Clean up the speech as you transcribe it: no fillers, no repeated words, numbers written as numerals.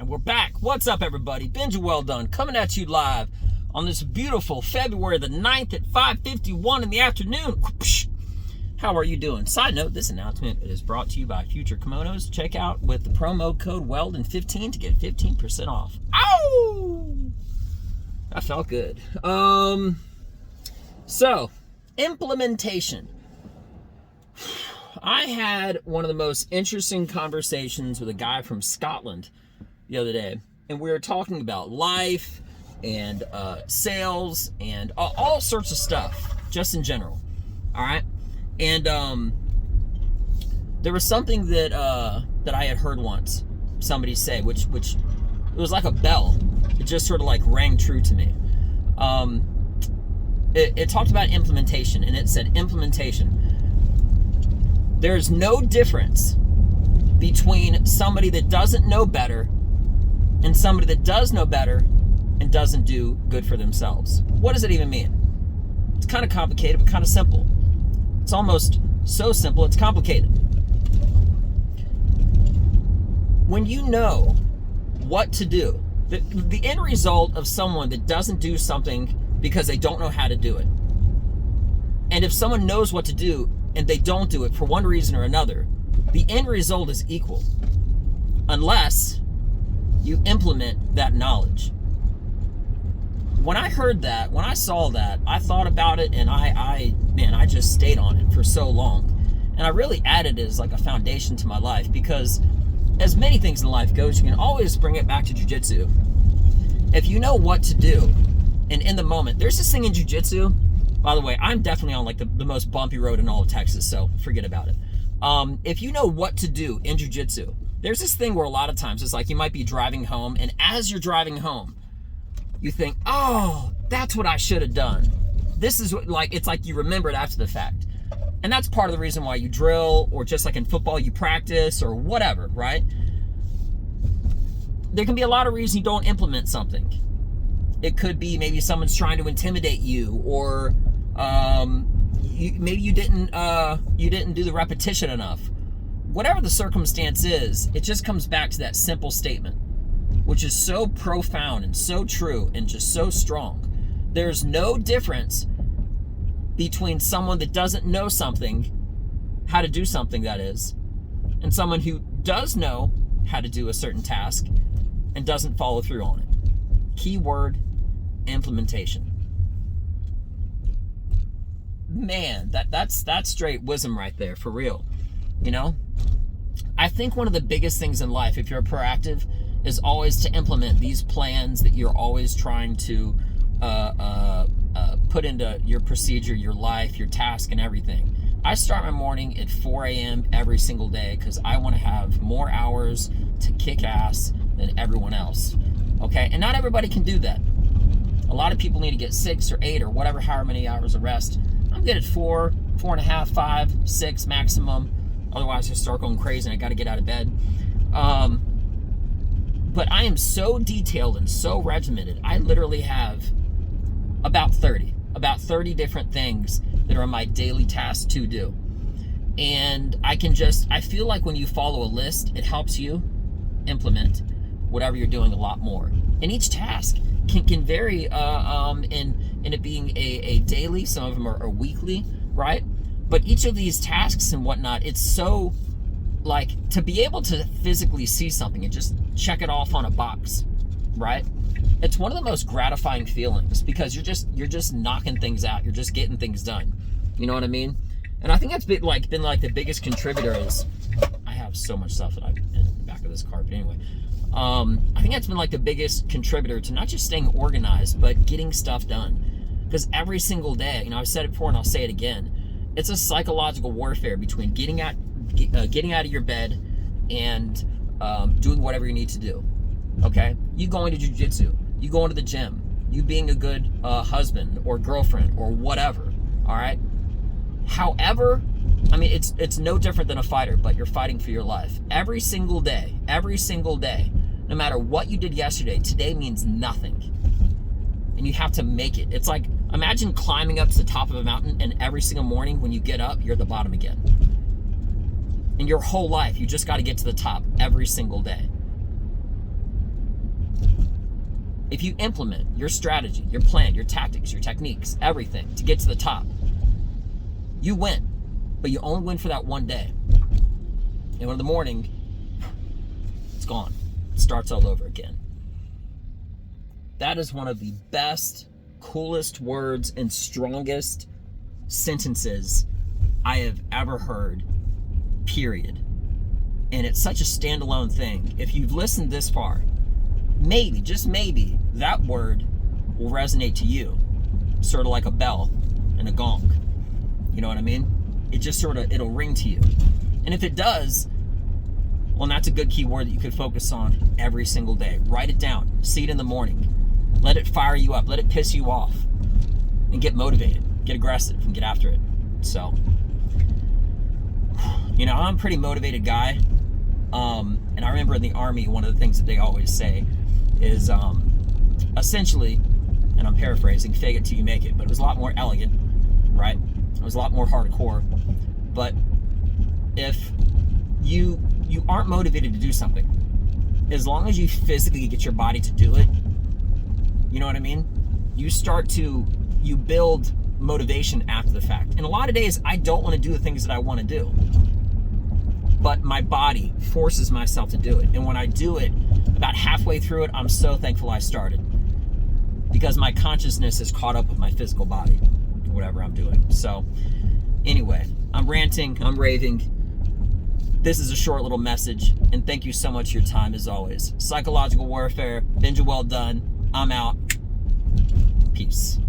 And we're back. What's up, everybody? Benja Welldone coming at you live on this beautiful February the 9th at 5:51 in the afternoon. How are you doing? Side note, this announcement is brought to you by Future Kimonos. Check out with the promo code Weldon15 to get 15% off. Ow! That felt good. So, implementation. I had one of the most interesting conversations with a guy from Scotland the other day, and we were talking about life and sales and all sorts of stuff, just in general. All right, and there was something that I had heard once somebody say, which it was like a bell. It just sort of like rang true to me. It talked about implementation, and it said implementation. There's no difference between somebody that doesn't know better and somebody that does know better and doesn't do good for themselves. What does it even mean? It's kind of complicated, but kind of simple. It's almost so simple, it's complicated. When you know what to do, the end result of someone that doesn't do something because they don't know how to do it, and if someone knows what to do and they don't do it for one reason or another, the end result is equal, unless you implement that knowledge. When I heard that, when I saw that, I thought about it, and I just stayed on it for so long. And I really added it as like a foundation to my life, because as many things in life goes, you can always bring it back to jiu-jitsu. If you know what to do, and in the moment, there's this thing in jiu-jitsu. By the way, I'm definitely on like the most bumpy road in all of Texas, so forget about it. If you know what to do in jiu-jitsu, there's this thing where a lot of times it's like you might be driving home, and as you're driving home, you think, oh, that's what I should have done. This is what, like, it's like you remember it after the fact. And that's part of the reason why you drill, or just like in football, you practice, or whatever, right? There can be a lot of reasons you don't implement something. It could be maybe someone's trying to intimidate you, or maybe you didn't do the repetition enough. Whatever the circumstance is, it just comes back to that simple statement, which is so profound and so true and just so strong. There's no difference between someone that doesn't know something, how to do something that is, and someone who does know how to do a certain task and doesn't follow through on it. Keyword, implementation. Man, that's straight wisdom right there, for real. You know, I think one of the biggest things in life, if you're proactive, is always to implement these plans that you're always trying to put into your procedure, your life, your task, and everything. I start my morning at 4 a.m. every single day because I want to have more hours to kick ass than everyone else. Okay, and not everybody can do that. A lot of people need to get 6 or 8 or whatever, however many hours of rest. I'm good at 4, 4.5, 5, 6 maximum. Otherwise, I start going crazy and I got to get out of bed. But I am so detailed and so regimented. I literally have about 30 different things that are my daily tasks to do. And I feel like when you follow a list, it helps you implement whatever you're doing a lot more. And each task can vary in it being a daily, some of them are weekly, right? But each of these tasks and whatnot, it's so, like, to be able to physically see something and just check it off on a box, right? It's one of the most gratifying feelings, because you're just knocking things out. You're just getting things done. You know what I mean? And I think that's been like the biggest contributor is, I have so much stuff that in the back of this car, but anyway. I think that's been like the biggest contributor to not just staying organized, but getting stuff done. Because every single day, you know, I've said it before and I'll say it again, it's a psychological warfare between getting out of your bed and doing whatever you need to do. Okay? You going to jiu-jitsu, you going to the gym, you being a good husband or girlfriend or whatever. All right? However, I mean, it's no different than a fighter, but you're fighting for your life. Every single day, no matter what you did yesterday, today means nothing. And you have to make it. It's like, imagine climbing up to the top of a mountain, and every single morning when you get up, you're at the bottom again. In your whole life, you just got to get to the top every single day. if you implement your strategy, your plan, your tactics, your techniques, everything to get to the top, you win. But you only win for that one day. And in the morning, it's gone. It starts all over again. That is one of the best, coolest words and strongest sentences I have ever heard, period. And it's such a standalone thing. If you've listened this far, maybe, just maybe, that word will resonate to you, sort of like a bell and a gong. You know what I mean? It just sort of, it'll ring to you. And if it does, well, that's a good key word that you could focus on every single day. Write it down. See it in the morning. Let it fire you up. Let it piss you off. And get motivated. Get aggressive and get after it. So, you know, I'm a pretty motivated guy. And I remember in the Army, one of the things that they always say is essentially, and I'm paraphrasing, fake it till you make it, but it was a lot more elegant, right? It was a lot more hardcore. But if you aren't motivated to do something, as long as you physically get your body to do it, you know what I mean? You build motivation after the fact. And a lot of days, I don't want to do the things that I want to do. But my body forces myself to do it. And when I do it, about halfway through it, I'm so thankful I started. Because my consciousness has caught up with my physical body, whatever I'm doing. So, anyway, I'm ranting, I'm raving. This is a short little message, and thank you so much for your time as always. Psychological warfare, Benja Welldone. I'm out. Peace.